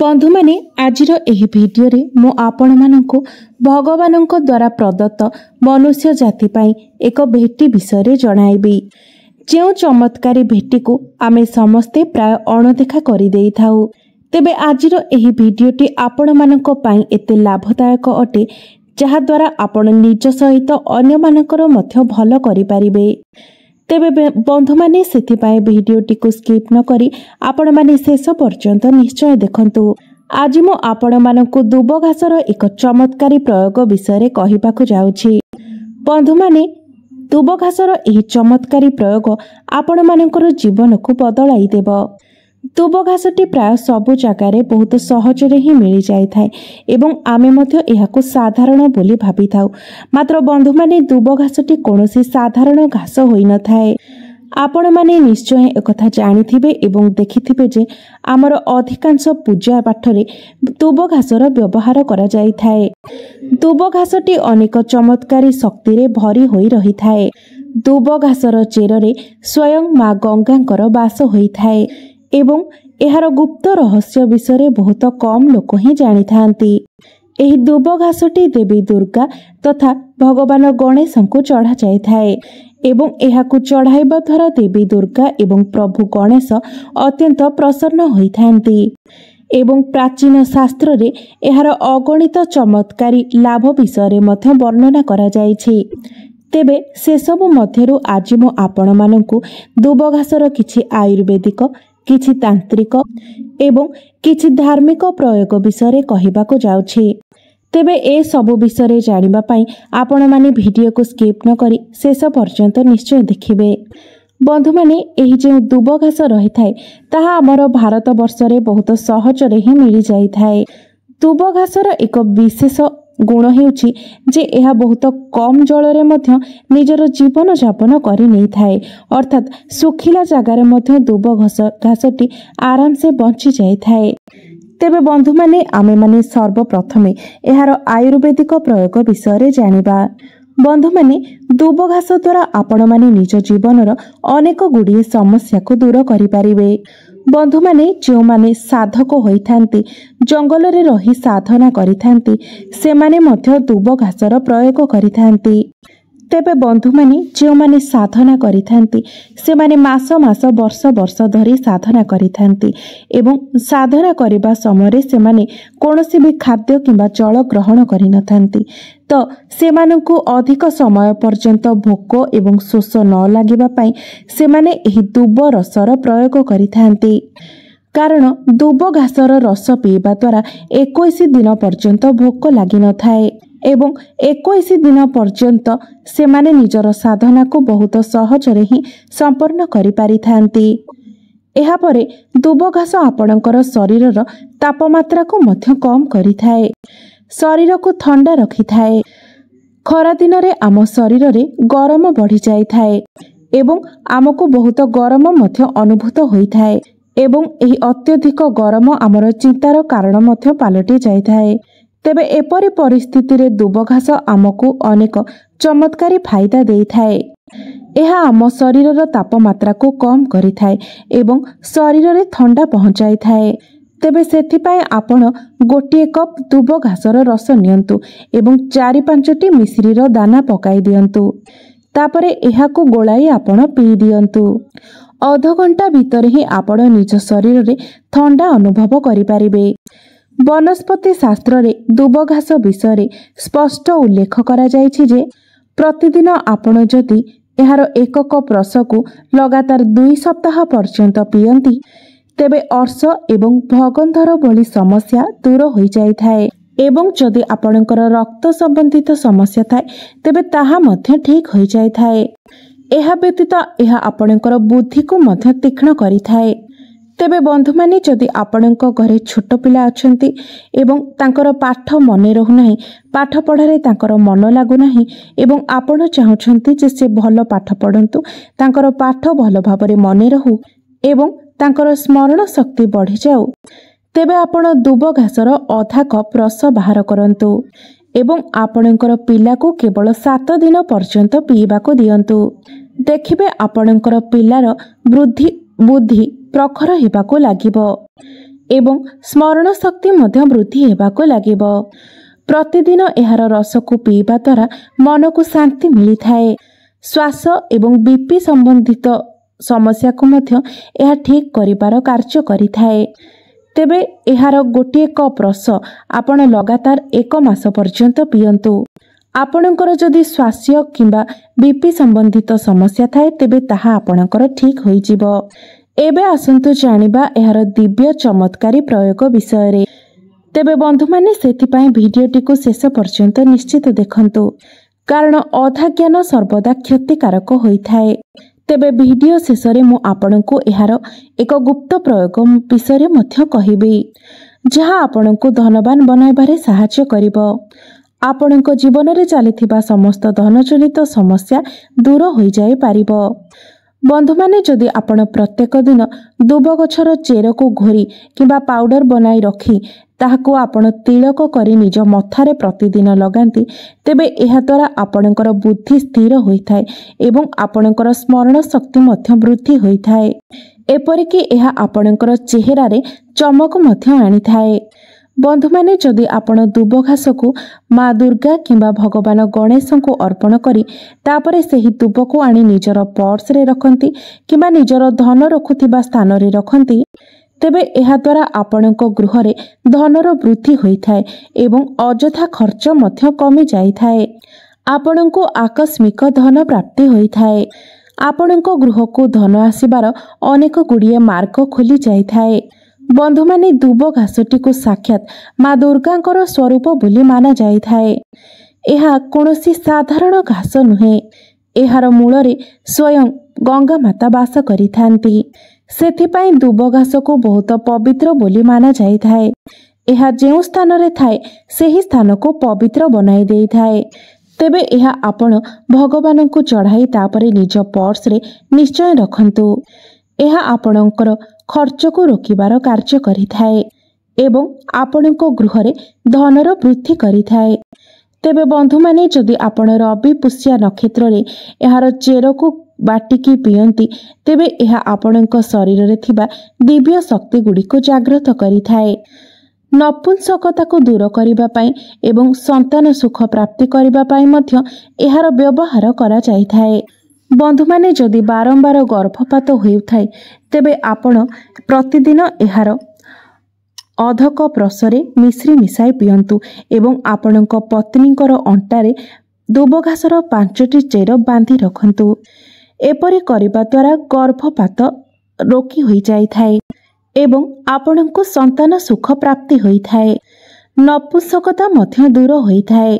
बंधु माने आजिर एही भिडियोरे मु आपण माननकु भगवानଙ୍କ द्वारा प्रदत्त मनुष्य जाति पाई एक भेटी विषय जणाइबी। जो चमत्कारी भेटी को आमे समस्ते प्राय अणदेखा करि देई थाउ। तेबे आजिर एही भिडियोटी आपण माननक पाई एते लाभदायक अटे जहा द्वारा आपण निज सहित अन्य मानकर मध्य भलो करि पारिबे। तेबे बंधु माने सेथिपाई भिडियोटी को स्किप न करी आपण माने शेष पर्यंत निश्चय देखंतु। आज मु आपण मानकु दुब घासर एक चमत्कारी प्रयोग विषय कहिबाकु जाउछि। बंधु माने दुब घासर एही चमत्कारी प्रयोग आपण मानकर जीवन को बदलाई देबो। दुब घासटी प्राय सबु जगार बहुत सहजरे ही मिल जाए थाए एवं आमे मध्य एहाको साधारण बोली भाभी थाउ। मात्र बंधु माने दुब घासटी कोनोसी साधारण घास होई न थाए। आपण माने निश्चय एकथा जानिथिबे एवं देखिथिबे जे आमर अधिकांश पूजा पाठरे दुब घासर व्यवहार करा जाई थाए। दुब घासटी अनेक चमत्कारी शक्ति रे भरी होई रही थाए। दुब घासर चेररे स्वयं मां गंगांकर वास होई थाए एवं एहार गुप्त रहस्य विषय बहुत कम लोक ही जानी थांती। एही दुब घासटी देवी दुर्गा तथा भगवान गणेश को चढ़ा जाय थाए एवं एहाकु चढ़ाइबा द्वारा देवी दुर्गा एवं प्रभु गणेश अत्यंत प्रसन्न होई थांती एवं प्राचीन शास्त्र रे एहार अगणित चमत्कारी लाभ विषय मध्य वर्णना करा जायछि। तेबे से सबु मध्यरु आज मु आपण माननकु दुब घासर किछि आयुर्वेदिक किछि तांत्रिक एवं किछि धार्मिक प्रयोग विषय कहिबाकु जाउछि। तेबे ए सबु विषय जानिबा पई आपण माने भिडियो को स्किप न करी शेष पर्यंत निश्चय देखिबे। बंधु माने एही जे दुब घास रही थाए ताहा हमर भारत वर्ष रे बहुत सहजरे ही मिली जाई थाए। दुब घासर एक विशेष गुण हेउछि जे एहा बहुत कम जल रे मध्य निजर जीवन यापन करि नै थाए। अर्थात सुखिला जगार मध्य दुब घासटी आराम से बंची जाय थाए। तेबे बंधु माने आमे माने सर्वप्रथमे एहार आयुर्वेदिक प्रयोग विषय जानिबा। बंधु माने दुब घास द्वारा आपण माने निज जीवनर अनेक गुड़िए समस्या को दूर करि पारिबे। बंधु माने जो माने साधक होई थांती जंगल रे रही साधना करि थांती से माने मध्य दुब घासर प्रयोग करि थांती। तेबे बंधु माने जो माने साधना करि थांती से माने मास मास वर्ष वर्ष धरी साधना करि थांती एवं साधना करिबा समय से माने कोनोसी भी खाद्य किंबा जल ग्रहण करि न थांती। तो से माननकु अधिक समय पर्यंत भोक एवं शोष न लागिबा पई से माने एही दुब रसर प्रयोग करि थांती। कारण दुब घासर रस पीवा द्वारा 21 दिन पर्यंत भोक लागि न थाए एवं 21 दिन पर्यंत से माने निजर साधना को बहुत सहजरे ही संपन्न करि पारि थांती। एहा परे दुब घास आपणकर शरीरर तापमात्रा को मध्य कम करि थाए, शरीर को ठंडा रखि थाए। खरा दिन रे आम शरीर रे गरम बढ़ी जाय थाए एवं आमको बहुत गरम मध्य अनुभूत होई थाए एवं एही अत्यधिक गरम आमर चिंतार कारण मध्य पालटि जाय थाए। तेबे एपरि परिस्थिति रे दुब घास आमको अनेक चमत्कारी फायदा देई थाए। एहा आम शरीरर तापमात्रा को कम करि थाए एवं शरीर रे ठंडा पहुंचाई थाए। तेबे सेथिपाई आपण गोटिए कप दुब घासर रस नियंतु एवं 4-5टी मिश्रीर दाना पकाई दियंतु। तापरे एहाको गोलाई आपण पी दियंतु। अध घंटा भितर ही आपण निज शरीर रे ठंडा अनुभव करि पारिबे। वनस्पति शास्त्र रे दुब घास विषय स्पष्ट उल्लेख करा जायछि जे प्रतिदिन आपण जदि एहार 1 कप रस को लगातार 2 सप्ताह पर्यंत पियंती तेबे अर्श एवं भगंधर भली समस्या दूर होई जाय थाए एवं जदि आपणकर रक्त संबंधित समस्या थाए तेबे ताहा मध्य ठीक होई जाय थाए। एहा व्यतीत एहा आपणकर बुद्धि को मध्य तीक्ष्ण करि थाए। तेबे बंधु माने जदि आपणक घरे छोट पिला अछंती एवं तांकर पाठ मने रहु नाही, पाठ पढ़ारे तांकर मन लागु नाही एवं आपण चाहुछंती जे से भलो पाठ पढ़ंतु, तांकर पाठ भलो भाबरे मने रहु एवं तांकर स्मरण शक्ति बढ़ी जाऊ, तेबे आपण दुब घासर आधा कप रस बाहर करंतु एवं आपणकर पिला को केवल 7 दिन पर्यंत पीवा को दियंतु। देखिबे आपणकर पिलार वृद्धि बुद्धि प्रखर हेबाको लागिबो। एवं स्मरण शक्ति मध्य वृद्धि हेबाको लागिब। प्रतिदिन एहार रसकु पीवा द्वारा मन को शांति मिली थाए। श्वास एवं बीपी संबंधित समस्या को मध्य यह ठीक करिबार कार्य करिथाए। तेबे एहार गोटे कप रस आपण लगातार 1 मास पर्यंत पियंतु। आपणकर जदि श्वास किंबा बीपी संबंधित समस्या थाए तेबे ताहा आपणकर ठीक होई जिवो। एबे आसंतु जानिबा एहार दिव्य चमत्कारी प्रयोग विषय रे। तेबे बंधु माने सेथिपाई भिडियोटी को शेष पर्यंत निश्चित देखंतु, कारण अधा ज्ञान सर्वदा क्षतिकारक होइथाए। तेबे भिडियो शेष रे मु आपणको एहार एक गुप्त प्रयोग विषय मध्य कहिबी, जहाँ आपणको धनवान बनाइबारे सहायता करिवो। आपणको जीवन रे चलिथिबा समस्त धनजनित समस्या दूर होई जाय पारिबो। बंधु माने जदि आपण प्रत्येक दिन दुब गछर चेर को घोरी किंबा पाउडर बनाई रखी ताहाको आपण तिलक करी निज मथारे प्रतिदिन लगांती, तेबे एहा द्वारा आपणकर बुद्धि स्थिर होइथाए एवं आपणकर स्मरण शक्ति मध्य वृद्धि होइथाए। एपरिकी एहा आपणकर चेहरा रे चमक मध्य आनिथाए। बंधु माने जदि आपण दुब घास को माँ दुर्गा किंबा भगवान गणेश को अर्पण करी तापरे सेही दुब को आनी निजर पर्स रे रखंती किंबा निजर धन रखुथिबा स्थान रे रखंती, तेबे एहा द्वारा आपणको गृह रे धनर वृद्धि होइथाए एवं अजथा खर्च मध्य कमी जाइथाए। आपणको आकस्मिक धन प्राप्ति होइथाए। आपणको गृह को धन आसीबार अनेक गुड़िए मार्ग खोली जाइथाए। बंधु माने दुब घासटी को साक्षात माँ दुर्गांकर स्वरूप बोली माना जाइथाए। एहा कोनोसी साधारण घास नुहे, एहार मूल रे स्वयं गंगा माता वास करिथांती। सेथिपाई दुब घास को बहुत पवित्र बोली माना जाइथाए। एहा जेउ स्थान रे थाए सेही स्थान को पवित्र बनाई देइथाए। तेबे एहा आपण भगवान को चढ़ाई तापरे निज पर्स रे निश्चय रखंतु। एहा आपणकर खर्च को रोकिबार कार्य करिथाए एवं आपणको गृह रे धनर वृद्धि करिथाए। तेबे बंधु माने जदि आपण रवि पुष्या नक्षत्र रे एहार चेर को बाटिकी पियंती, तेबे एहा आपणको शरीर रे थिबा दिव्य शक्ति गुडी को जागृत करिथाए। नपुंसकता को दूर करिबा पई एवं संतान सुख प्राप्ति करिबा पई मध्य एहार व्यवहार करा जाइथाए। बंधु माने जदि बारंबार गर्भपात होइथाए तेबे आपण प्रतिदिन एहार अध कप रसरे मिश्री मिसाई पियंतु एवं आपणको पत्नीकर अंटारे दुब घासर 5टी चेर बांधी रखंतु। एपरि करिबा द्वारा गर्भपात रोकी होई जाइथाए एवं आपणको संतान सुख प्राप्ति होइथाए। नपुंसकता मध्य दूर होइथाए।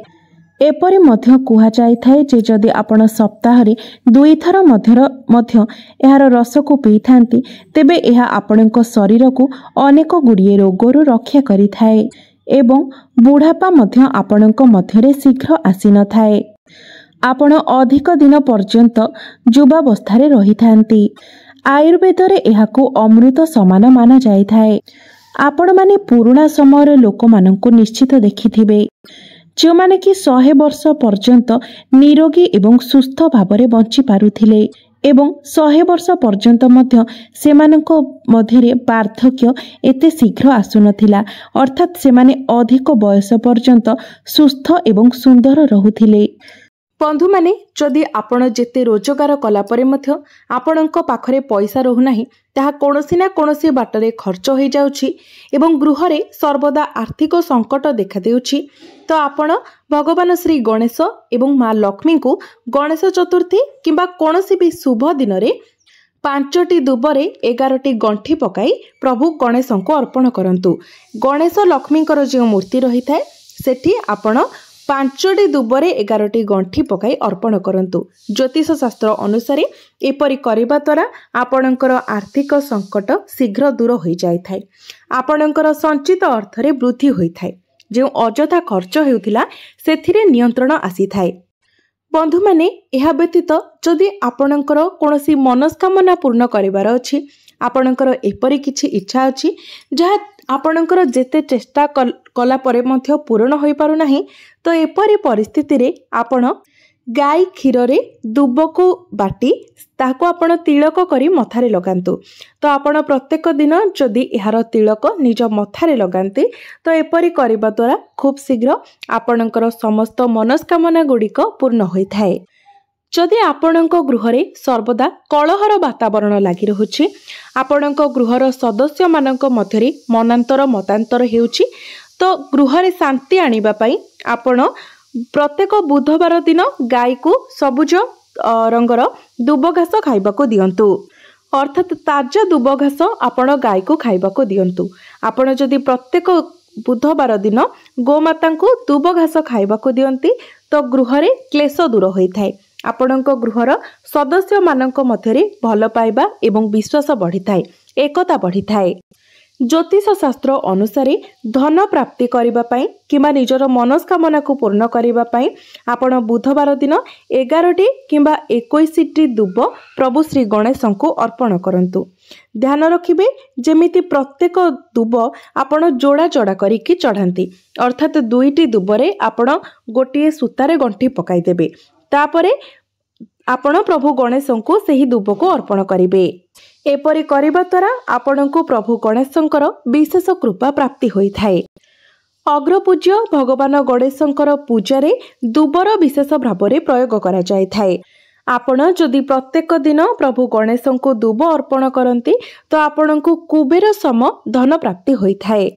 एपरि मध्य कुहा जाइथाए जे जदि आपण सप्ताह रे 2 थर मध्य एहार रस को पीथांती, तेबे एहा आपणको शरीर को अनेक गुड़िए रोगरु रक्षा करिथाए एवं बुढ़ापा मध्य आपणको मध्यरे शीघ्र आसी न थाए। आपण अधिक दिन पर्यंत युवावस्थारे रहिथांती। आयुर्वेद रे एहाकु अमृत समान माना जाइथाए। आपण माने पुराना समय लोक माननकु निश्चित देखिथिबे, जो माने कि 100 वर्ष पर्यंत निरोगी एवं सुस्थ भावरे बंची पारुथिले एवं 100 वर्ष पर्यंत मध्य सेमानको मध्यरे वार्धक्य एते शीघ्र आसुनथिला, अर्थात सेमाने अधिक बयस पर्यंत सुस्थ एवं सुंदर रहुथिले। बंधु माने जदि आपण जेते रोजगार कला परे मध्य आपणक पाखरे पैसा रहुनाही, ताहा कोनोसी ना कोनोसी बाटरे खर्च हो जाउछि एवं गृह रे सर्वदा आर्थिक संकट देखा देउछि, तो आपण भगवान श्री गणेश एवं माँ लक्ष्मी को गणेश चतुर्थी किंबा कोनोसी भी शुभ दिन रे 5टी दुबरे 11टी गंठी पकाई प्रभु गणेश को अर्पण करंतु। गणेश लक्ष्मीकर जो मूर्ति रही थाए सेठी आपण 5टी दुबरे 11टी गंठी पकाई अर्पण करंतु। ज्योतिष शास्त्र अनुसार एपरि करिबा द्वारा आपणकर आर्थिक संकट शीघ्र दूर हो जाए। आपणकर संचित अर्थ रे वृद्धि होइथाए। जो अजथा खर्च हेउथिला सेथिरे नियंत्रण आसी थाए। बंधु माने एहा व्यतीत जदि आपणकर कोनोसी मनस्कामना पूर्ण करिवार अछि, आपणकर एपरि किछि इच्छा अछि जहा आपणकर जेते चेष्टा कला परे मध्य पूर्ण होई पारु नाही, तो एपरि परिस्थिति रे आपण गाई क्षीर रे दुब को बाटी ताको आपण तिलक करी मथारे लगांतु। तो आपण प्रत्येक दिन जदि यार तिलक निज मथारे लगाते तो एपरी करबा द्वारा खूब शीघ्र आपणकर समस्त मनस्कामना गुड़िक पूर्ण होता है। जदि आपणक गृहरे सर्वदा कलहर वातावरण लगी रहुछि, आपणक गृहर सदस्य मानक मध्यरे मनांतर मतांतर हेउछि, तो गृहरे शांति आनिबा पई आपण प्रत्येक बुधवार दिन गाई को सबुज रंगर दुब घास खाइबाको दियंतु। अर्थात ताजा दुब घास आपण गाई को खाइबाको दियंतु। आपण जदि प्रत्येक बुधवार दिन गोमाता को दुब घास खाइबाको दियंती तो गृहरे क्लेश दूर होइथाय। आपणक गृहर सदस्य मानक मध्यरे भल पाइबा एवं विश्वास बढ़िथाय, एकता बढ़िथाय। ज्योतिष शास्त्र अनुसार धन प्राप्ति करिबा पई किंबा निजर मनस्कामना को पूर्ण करिबा पई आपण बुधवार दिन 11टी किंबा 21टी दुब प्रभु श्री गणेश को अर्पण करंतु। ध्यान रखिबे जेमिति प्रत्येक दुब आपण जोड़ा जोड़ा करिकी चढ़ांती, अर्थात 2टी दुबरे आपण गोटिए सूतारे गंठी पकाई देबे। तापरे आपण प्रभु गणेश को सही दुब को अर्पण करिबे। एपरि करिबा द्वारा आपणको प्रभु गणेशंकर विशेष कृपा प्राप्ति होइथाय। अग्रपूज्य भगवान गणेशंकर पूजारे दुबर विशेष भावरे प्रयोग करा जायथाय। आपण जदि प्रत्येक दिन प्रभु गणेश को दुब अर्पण करती तो आपणको कुबेर सम धन प्राप्ति होइथाय।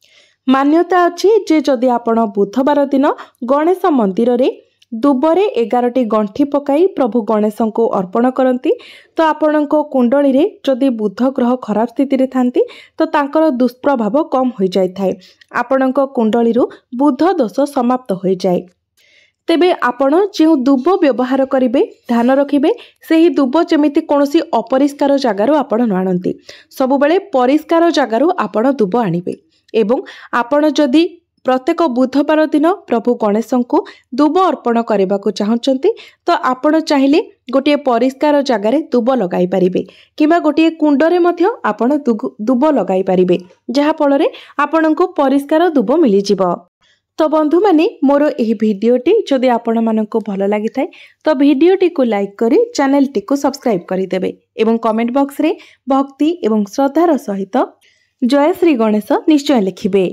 मान्यता अछि जे जदि आपण बुधवार दिन गणेश मंदिर रे दुबरे 11टी गंठी पकाई प्रभु गणेश को अर्पण करती तो आपणको कुंडली रे जदि बुध ग्रह खराब स्थिति रे थांती तो तांकर दुष्प्रभाव कम हो जाए। आपणको कुंडली रु बुध दोष समाप्त हो जाए। तेबे आपण जो दुब व्यवहार करिवे ध्यान रखिबे सेही दुब जेमिति कोनोसी अपरिष्कार जगार आपण न आनंती, सबु बेले परिष्कार जगार आपण दुब आनिबे। एवं आपण जदि प्रत्येक बुधवार दिन प्रभु गणेश को दुब अर्पण करने को चाहते तो आपण चाहिए गोटे परिष्कार जगार दुब लगाई पारिबे किंबा गोटे कुंडरे मध्य आपण दुब लगाई पारिबे, जहा फल आपण को परिष्कार दुब मिल जिवो। तो बंधु माने मोर एही भिडियोटी जदि आपण मानक भल लगी थाए तो भिडियोटी को लाइक करी चैनल टी को सब्सक्राइब करि देबे एवं कमेंट बॉक्स रे भक्ति एवं श्रद्धार सहित जय श्री गणेश निश्चय लिखिबे।